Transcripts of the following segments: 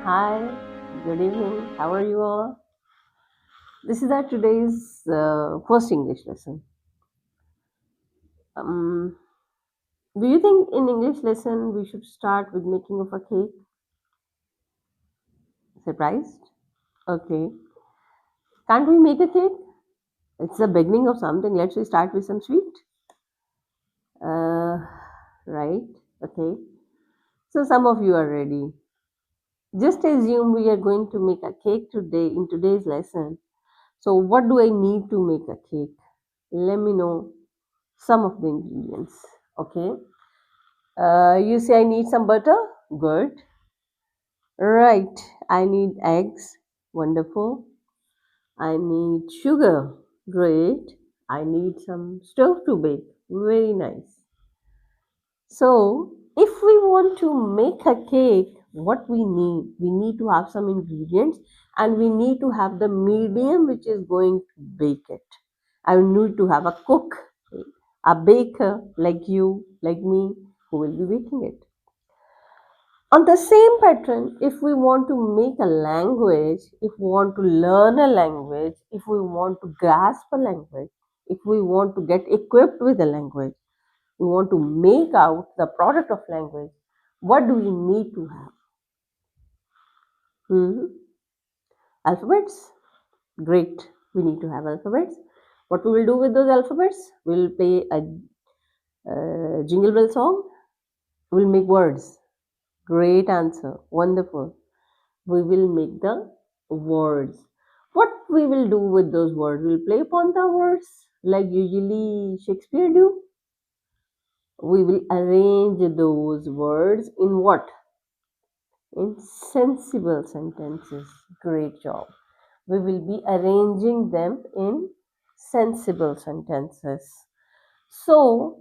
Hi, good evening. How are you all? This is our today's first English lesson. Um, do you think in English lesson we should start with making of a cake? Surprised? Okay. Can't we make a cake? It's the beginning of something. Let's we start with some sweet. Uh, right. Okay. So some of you are ready. Just assume we are going to make a cake today in today's lesson. So what do I need to make a cake? Let me know some of the ingredients. Okay. You say I need some butter? Good. Right. I need eggs. Wonderful. I need sugar. Great. I need some stove to bake. Very nice. So, if we want to make a cake, what we need? We need to have some ingredients and we need to have the medium which is going to bake it. I need to have a cook, a baker like you, like me, who will be baking it. On the same pattern, if we want to make a language, if we want to learn a language, if we want to grasp a language, if we want to get equipped with a language, we want to make out the product of language, what do we need to have? Hmm? Alphabets? Great. We need to have alphabets. What we will do with those alphabets? We'll play a jingle bell song. We'll make words. Great answer. Wonderful. We will make the words. What we will do with those words? We'll play upon the words like usually Shakespeare do. We will arrange those words in what? In sensible sentences. Great job. We will be arranging them in sensible sentences. So,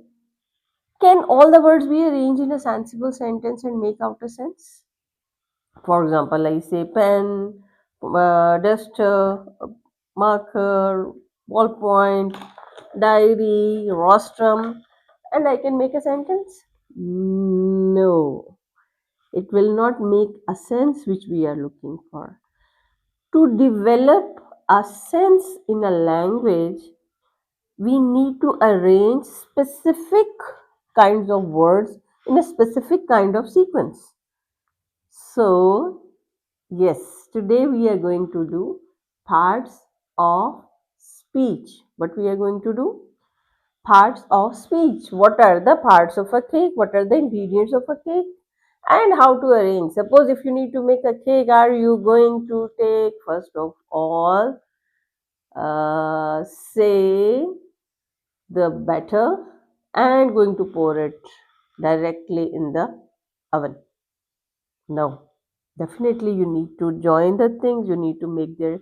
can all the words be arranged in a sensible sentence and make out a sense? For example, I say pen, duster, marker, ballpoint, diary, rostrum, and I can make a sentence? No, it will not make a sense which we are looking for. To develop a sense in a language, we need to arrange specific kinds of words in a specific kind of sequence. So, yes, today we are going to do parts of speech. What we are going to do? Parts of speech. What are the parts of a cake? What are the ingredients of a cake? And how to arrange. Suppose if you need to make a cake, are you going to take first of all, say the batter and going to pour it directly in the oven? No. Definitely you need to join the things, you need to make their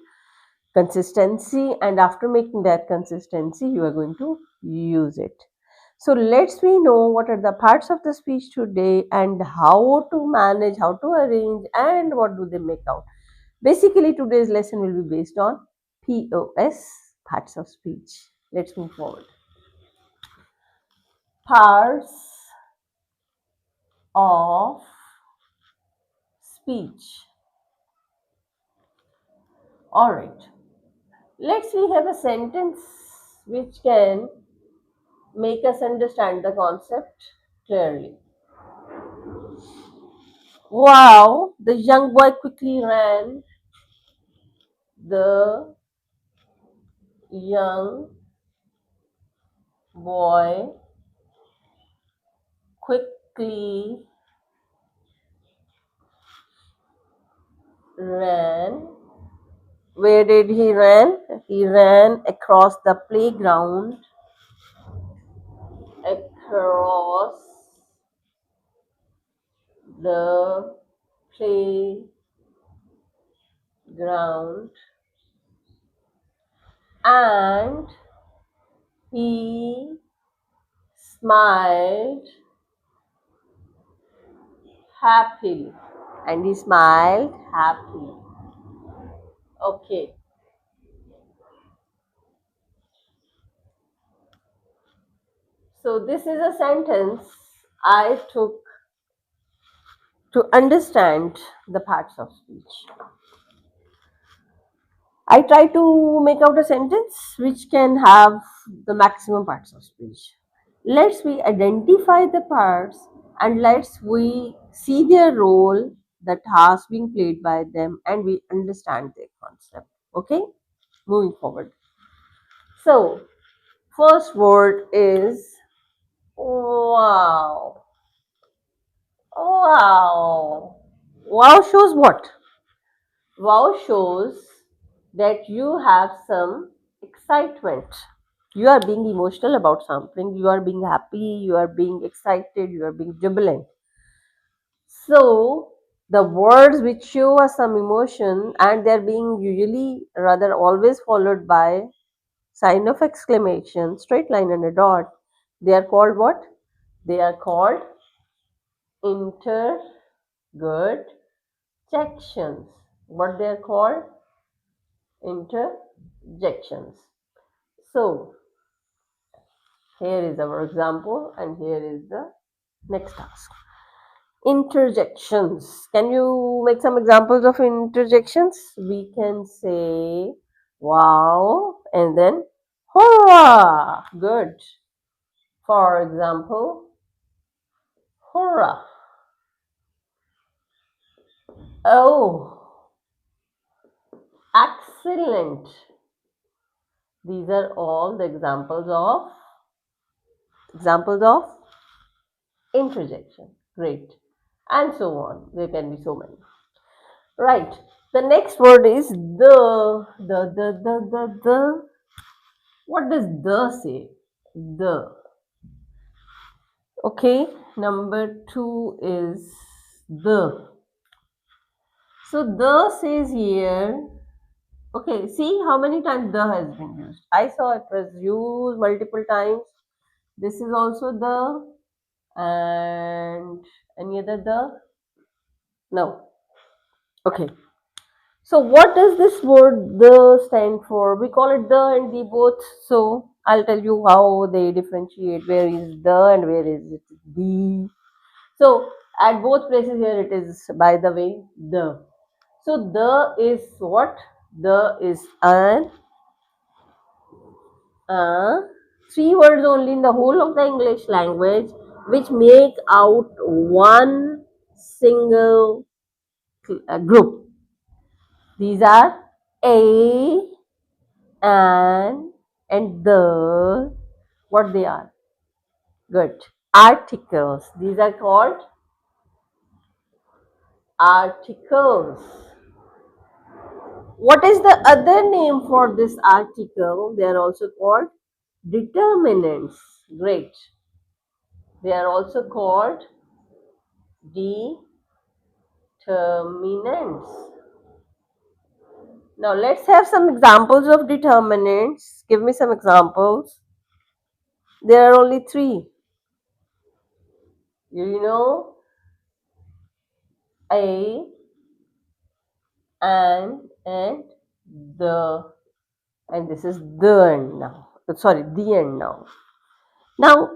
consistency, and after making that consistency you are going to use it. So let's we know what are the parts of the speech today and how to manage, how to arrange, and what do they make out. Basically today's lesson will be based on POS, parts of speech. Let's move forward. Parts of speech. All right, let's we have a sentence which can make us understand the concept clearly. Wow, the young boy quickly ran. The young boy quickly ran. Where did he run? He ran across the playground. Across the playground. And he smiled happily. And he smiled happily. Okay. So this is a sentence I took to understand the parts of speech. I try to make out a sentence which can have the maximum parts of speech. Let's we identify the parts and let's we see their role, the task being played by them, and we understand their concept. Okay, moving forward. So, first word is wow. Wow. Wow shows what? Wow shows that you have some excitement. You are being emotional about something, you are being happy, you are being excited, you are being jubilant. So, the words which show us some emotion and they're being usually rather always followed by sign of exclamation, straight line and a dot, they are called what? They are called interjections. What they are called? Interjections. So, here is our example and here is the next task. Interjections. Can you make some examples of interjections? We can say wow and then hurrah. Good. For example, hurrah. Oh, excellent. These are all the examples of interjection. Great. And so on. There can be so many. Right. The next word is the. What does the say? The. Okay. Number two is the. So the says here. Okay. See how many times the has been used. I saw it was used multiple times. This is also the. And any other the? No. Okay. So what does this word the stand for? We call it the and the both. So I'll tell you how they differentiate. Where is the and where is it the? So at both places here it is, by the way, the. So the is what? The is an three words only in the whole of the English language which make out one single group. These are a, and the. What they are? Good. Articles. These are called articles. What is the other name for this article? They are also called determinants. Great. They are also called determinants. Now let's have some examples of determinants. Give me some examples. There are only three. You know, a, and the, and this is the end now. Sorry, the end now. Now,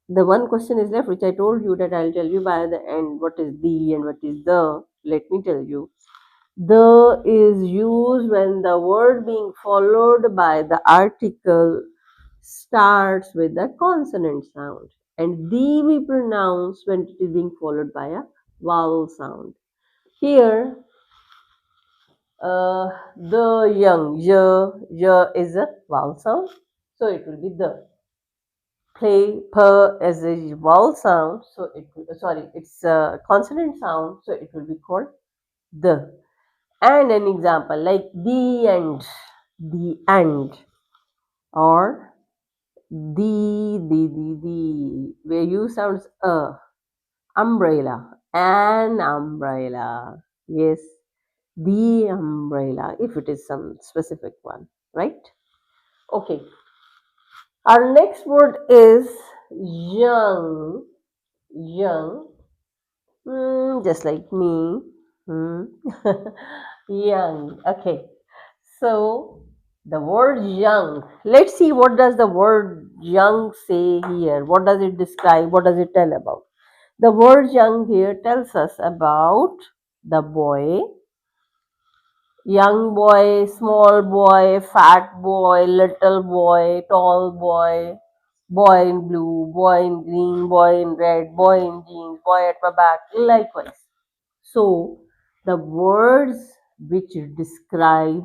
the one question is left, which I told you that I'll tell you by the end what is the and what is the. Let me tell you. The is used when the word being followed by the article starts with a consonant sound, and the we pronounce when it is being followed by a vowel sound. Here, the young, is a vowel sound, so it will be the. Play, per is a vowel sound, so it will, sorry, it's a consonant sound, so it will be called the. And an example like the end, or the, where you sounds umbrella, an umbrella. Yes, the umbrella, if it is some specific one, right? Okay. Our next word is young. Young, just like me. Young. Okay. So the word young. Let's see what does the word young say here. What does it describe? What does it tell about? The word young here tells us about the boy, young boy, small boy, fat boy, little boy, tall boy, boy in blue, boy in green, boy in red, boy in jeans, boy at my back, likewise. So, the words which describe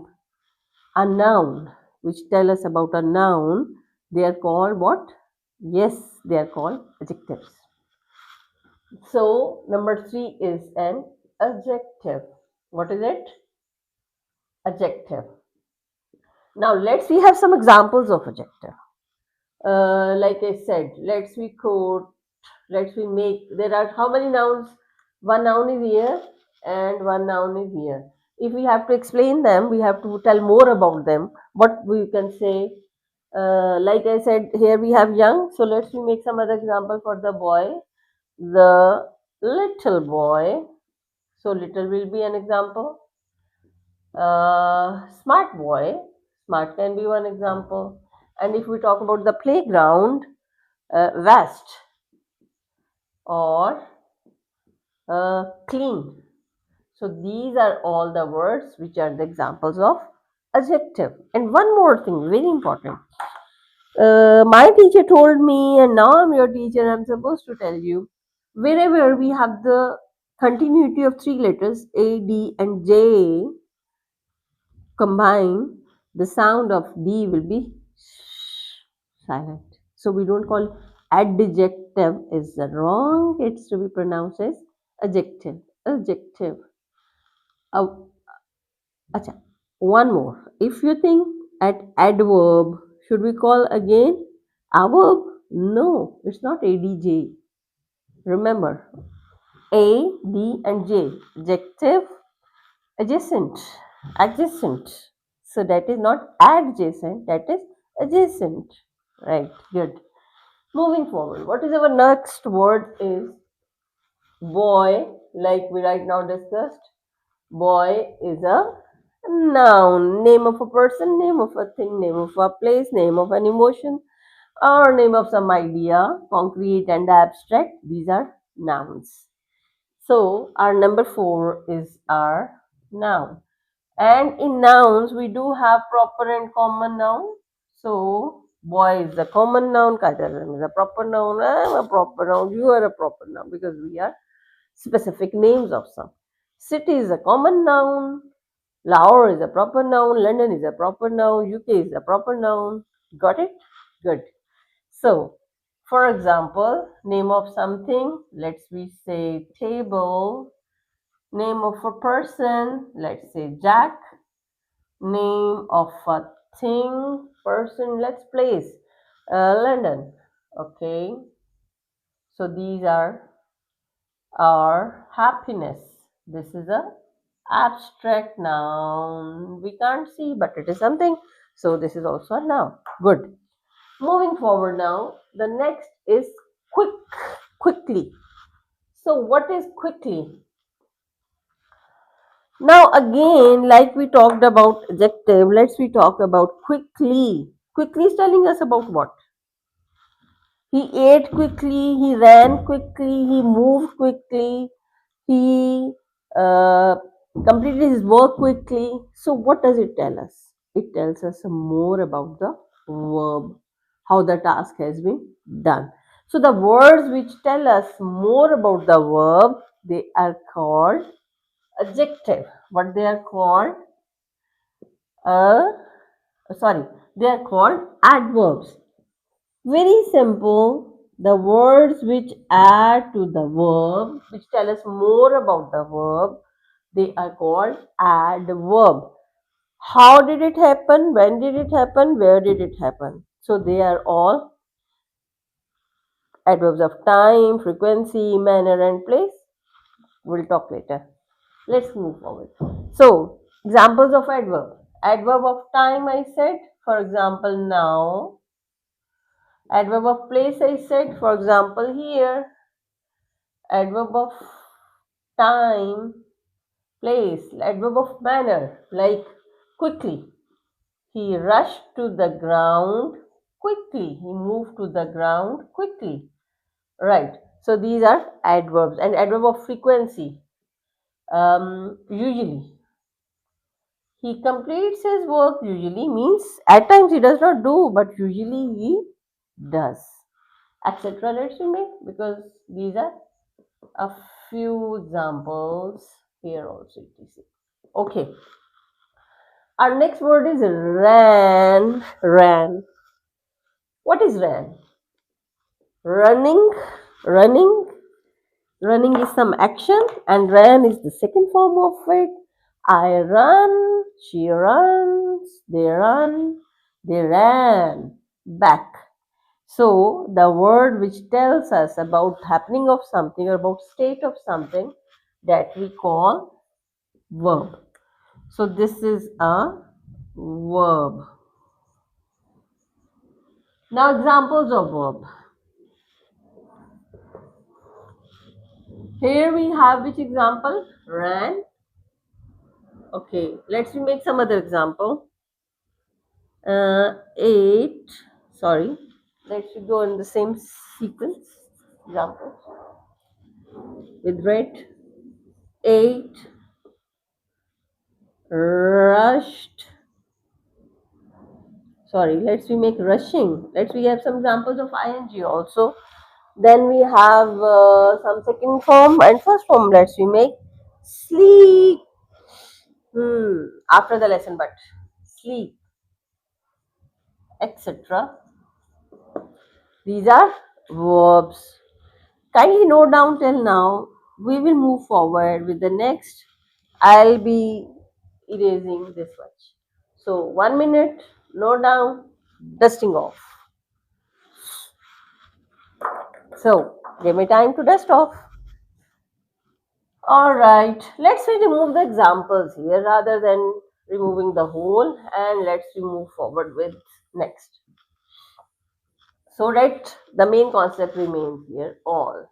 a noun, which tell us about a noun, they are called what? Yes, they are called adjectives. So, number 3 is an adjective. What is it? Adjective. Now, let's we have some examples of adjective. Like I said, let's we make, there are how many nouns? One noun is here and one noun is here. If we have to explain them, we have to tell more about them. What we can say, like I said, here we have young. So let's we make some other example for the boy. The little boy. So little will be an example. Smart boy. Smart can be one example. And if we talk about the playground, vast or clean. So these are all the words which are the examples of adjective. And one more thing, very important. My teacher told me, and now I'm your teacher, I'm supposed to tell you, wherever we have the continuity of three letters A, D, and J combined, the sound of D will be silent. So we don't call adjective is the wrong. It's to be pronounced as adjective. Adjective. Acha. One more. If you think at adverb, should we call again adverb? No, it's not adj. Remember, A, D, and J. Adjective, adjacent, adjacent. So that is not adjacent, that is adjacent. Right, good. Moving forward, what is our next word is boy, like we right now discussed. Boy is a noun, name of a person, name of a thing, name of a place, name of an emotion, or name of some idea, concrete and abstract. These are nouns. So our number 4 is our noun. And in nouns, we do have proper and common noun. So, boy is a common noun, Kaidaram is a proper noun, I am a proper noun, you are a proper noun because we are specific names of some. City is a common noun, Lahore is a proper noun, London is a proper noun, UK is a proper noun. Got it? Good. So, for example, name of something, let's we say table, name of a person, let's say Jack, name of a thing, person, let's place London. Okay, so these are our happiness. This is a abstract noun. We can't see, but it is something. So this is also a noun. Good. Moving forward now, the next is quick, quickly. So what is quickly? Now again, like we talked about adjective, let's we talk about quickly. Quickly is telling us about what? He ate quickly, he ran quickly, he moved quickly, he uh, completed his work quickly. So what does it tell us? It tells us more about the verb, how the task has been done. So the words which tell us more about the verb, they are called adjective. What they are called? Sorry, they are called adverbs. Very simple. The words which add to the verb, which tell us more about the verb, they are called adverb. How did it happen? When did it happen? Where did it happen? So they are all adverbs of time, frequency, manner, and place. We'll talk later. Let's move forward. So, examples of adverb. Adverb of time, I said. For example, now. Adverb of place, I said. For example, here. Adverb of time, place. Adverb of manner, like quickly. He rushed to the ground quickly. He moved to the ground quickly. Right. So these are adverbs. And adverb of frequency. Usually. He completes his work usually means at times he does not do, but usually he does. Etc. Let's make, because these are a few examples here also. Okay. Our next word is ran. Ran. What is ran? Running. Running. Running is some action, and ran is the second form of it. I run, she runs, they ran back. So the word which tells us about happening of something or about state of something, that we call verb. So this is a verb. Now examples of verb. Here we have which example? Ran. Okay, let's make some other example. Ate. Sorry, let's go in the same sequence. Example with red. Ate. Rushed. Sorry, let's make rushing. Let's have some examples of ing also. Then we have some second form and first form. Let's make sleep. After the lesson, but sleep, etc. These are verbs. Kindly note down till now. We will move forward with the next. I'll be erasing this much. So 1 minute, note down, dusting off. So give me time to dust off. Alright, let's remove the examples here rather than removing the whole, and let's move forward with next. So that the main concept remains here, all.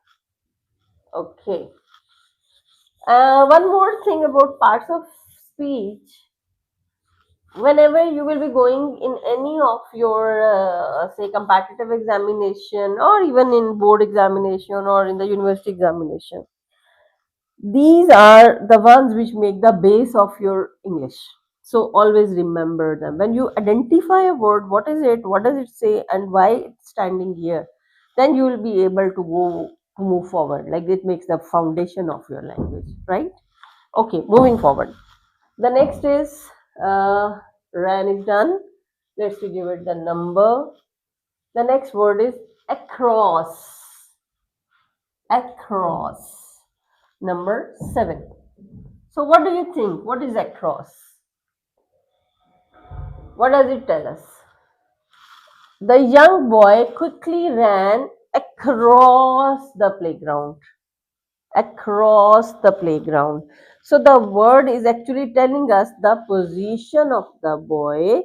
Okay. One more thing about parts of speech. Whenever you will be going in any of your, say, competitive examination or even in board examination or in the university examination, these are the ones which make the base of your English. So always remember them. When you identify a word, what is it, what does it say, and why it's standing here, then you will be able to go to move forward. Like it makes the foundation of your language, right? Okay, moving forward. The next is ran is done. Let's give it the number. The next word is across. Across. Number 7. So what do you think? What is across? What does it tell us? The young boy quickly ran across the playground. Across the playground. So the word is actually telling us the position of the boy,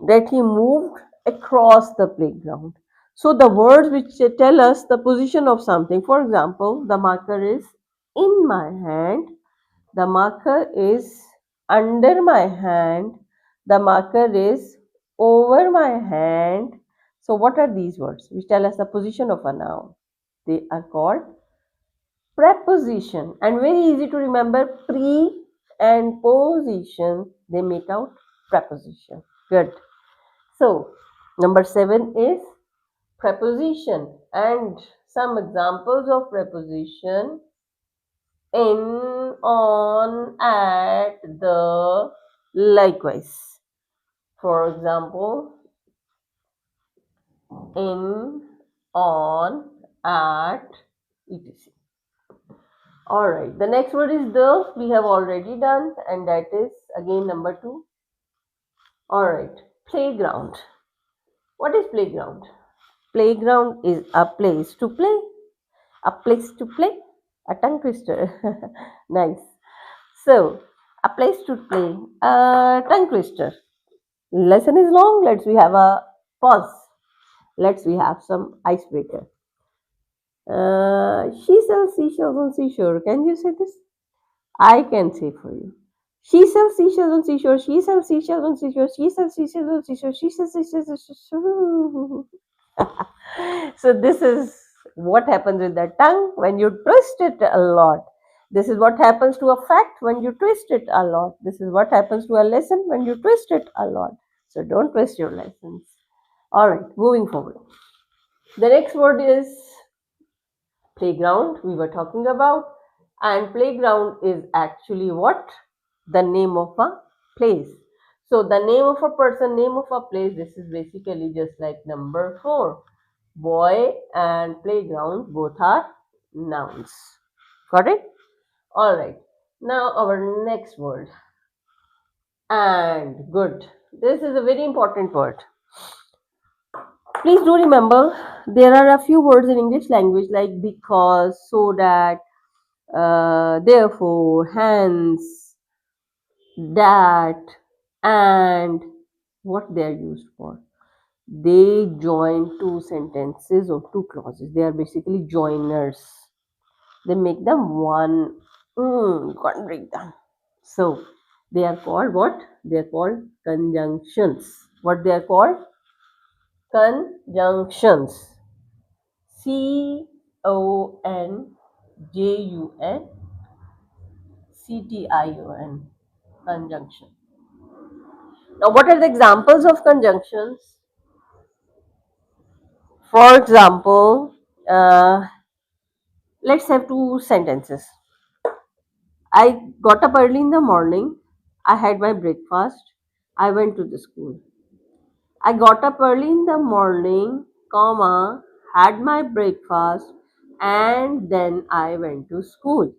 that he moved across the playground. So the words which tell us the position of something. For example, the marker is in my hand. The marker is under my hand. The marker is over my hand. So what are these words which tell us the position of a noun? They are called preposition, and very easy to remember. Pre and position, they make out preposition. Good. So number 7 is preposition, and some examples of preposition: in, on, at, the, likewise. For example, in, on, at, etc. Alright, the next word is the. We have already done, and that is again number 2. Alright, playground. What is playground? Playground is a place to play. A place to play. A tongue twister. Nice. So, a place to play. A tongue twister. Lesson is long. Let's we have a pause. Let's we have some icebreaker. She sells seashells on seashore. Can you say this? I can say for you. She sells seashells on seashore. She sells seashells on seashore. She sells seashells on seashore. She sells seashells on seashore. So this is What happens with the tongue when you twist it a lot? This is what happens to a fact when you twist it a lot. This is what happens to a lesson when you twist it a lot. So don't twist your lessons. All right, moving forward. The next word is playground, we were talking about. And playground is actually what? The name of a place. So the name of a person, name of a place, this is basically just like number 4. Boy and playground both are nouns. Got it? All right. Now our next word. And good. This is a very important word. Please do remember there are a few words in English language like because, so that, therefore, hence, that, and what they are used for. They join two sentences or two clauses. They are basically joiners. They make them one. Can't break them. So they are called what? They are called conjunctions. What they are called? Conjunctions. CONJUNCTION. Conjunction. Now, what are the examples of conjunctions? For example, let's have two sentences. I got up early in the morning. I had my breakfast. I went to the school. I got up early in the morning, comma, had my breakfast, and then I went to school.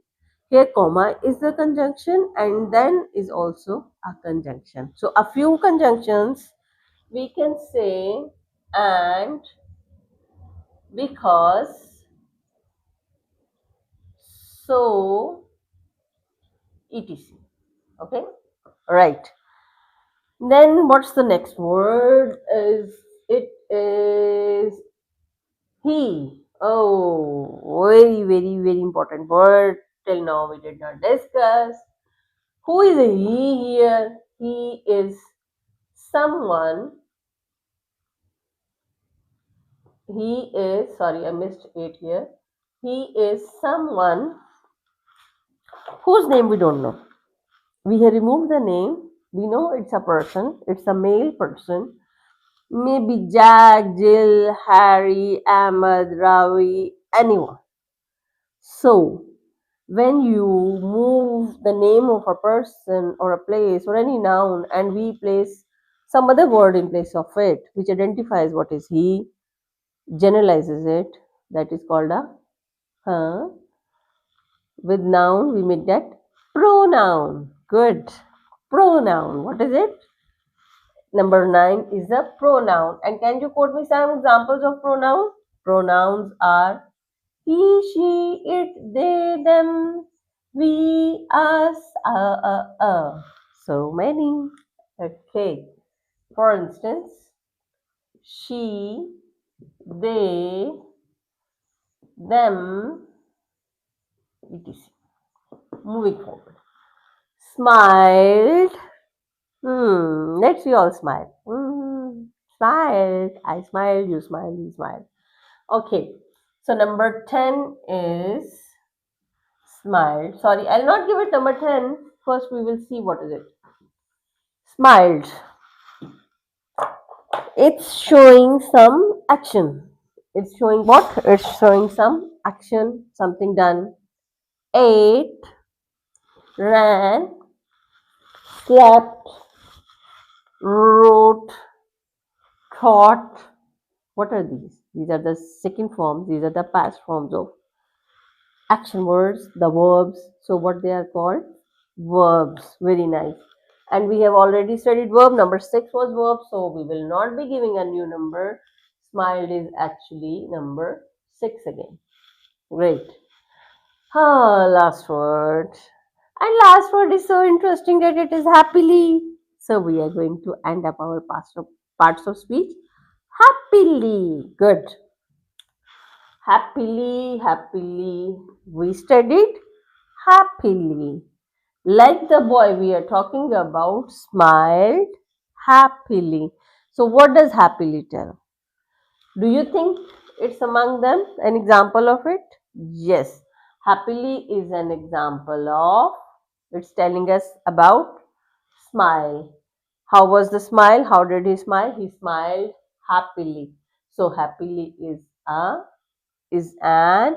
Here, comma is the conjunction, and then is also a conjunction. So, a few conjunctions we can say and, because, so, etc. Okay, right. Then what's the next word? It is he. Oh, very, very, very important word. Till now we did not discuss. Who is a he here? He is someone. He is, sorry, I missed it here. He is someone whose name we don't know. We have removed the name. We know it's a person. It's a male person. Maybe Jack, Jill, Harry, Ahmed, Ravi, anyone. So, when you move the name of a person or a place or any noun and we place some other word in place of it, which identifies what is he, generalizes it, that is called a with noun, we make that pronoun. Good. Pronoun. What is it? Number 9 is a pronoun. And can you quote me some examples of pronoun? Pronouns are he, she, it, they, them, we, us, so many. Okay. For instance, she, they, them, etc. Moving forward. Smiled. Let's we all smile. Smiled. I smiled, you smiled, he smiled. Okay. So number 10 is smiled. Sorry, I'll not give it number 10. First we will see what is it. Smiled. It's showing some action. It's showing what? It's showing some action, something done. Ate, ran, slept, wrote, thought. What are these? These are the second forms. These are the past forms of action words, the verbs. So what they are called? Verbs. Very nice. And we have already studied verb. Number 6 was verb. So we will not be giving a new number. Smiled is actually number 6 again. Great. Last word. And last word is so interesting that it is happily. So we are going to end up our parts of speech happily. Good. Happily, happily. We studied happily. Like the boy we are talking about, smiled happily. So what does happily tell? Do you think It's among them. An example of it? Yes. Happily is an example of, it's telling us about smile. How was the smile? How did he smile? He smiled happily. So happily is an,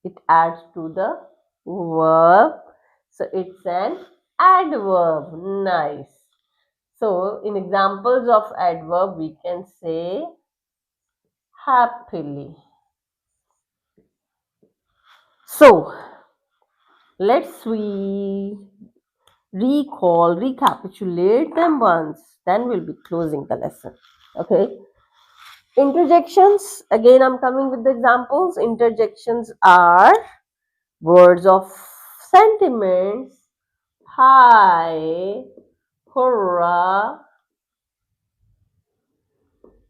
it adds to the verb. So it's an adverb. Nice. So in examples of adverb, we can say happily. So let's recapitulate them once, then we'll be closing the lesson. Okay. Interjections, again I'm coming with the examples. Interjections are words of sentiments. Hi, hurrah,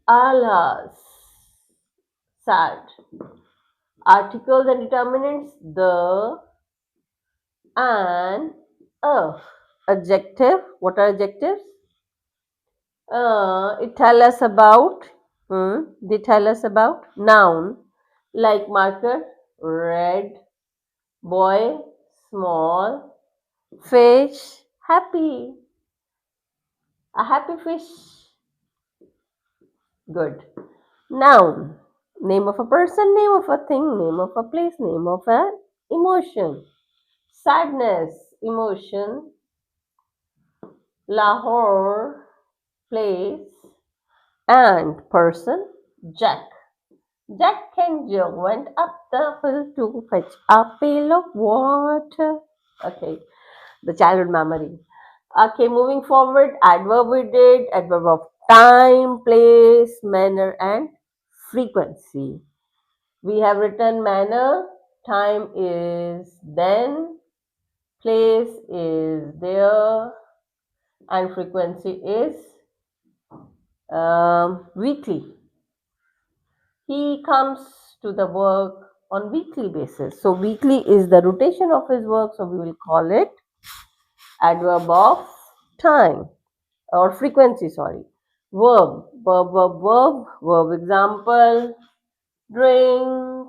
alas, sad. Articles and determinants, the, an, a. Adjective, what are adjectives? It tell us about, they tell us about noun, like marker, red, boy, small, fish, happy, a happy fish, good. Noun, name of a person, name of a thing, name of a place, name of an emotion. Sadness, emotion. Lahore, place. And person, Jack. Jack and Jill went up the hill to fetch a pail of water. Okay, the childhood memory. Okay, moving forward, adverb we did, adverb of time, place, manner, and frequency. We have written manner, time is then, place is there, and frequency is weekly. He comes to the work on weekly basis. So weekly is the rotation of his work. So we will call it adverb of time or frequency, sorry. Verb, verb example, drink,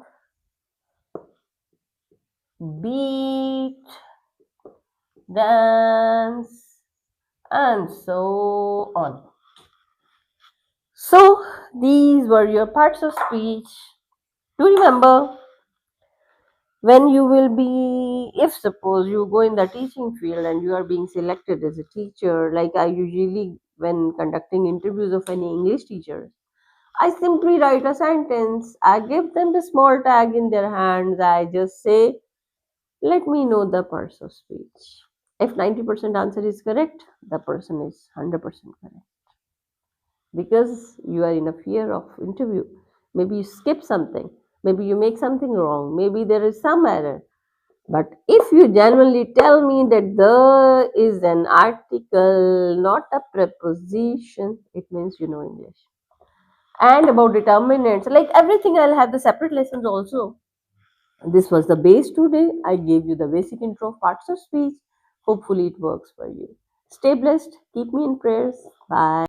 beat, dance, and so on. So these were your parts of speech. Do remember, when you will be, if suppose you go in the teaching field and you are being selected as a teacher, like I usually, when conducting interviews of any English teachers, I simply write a sentence, I give them the small tag in their hands, I just say, let me know the parts of speech. If 90% answer is correct, the person is 100% correct, because you are in a fear of interview. Maybe you skip something, maybe you make something wrong, maybe there is some error. But if you genuinely tell me that the is an article, not a preposition, it means you know English. And about determinants, like everything, I'll have the separate lessons also. This was the base today. I gave you the basic intro of parts of speech. Hopefully, it works for you. Stay blessed. Keep me in prayers. Bye.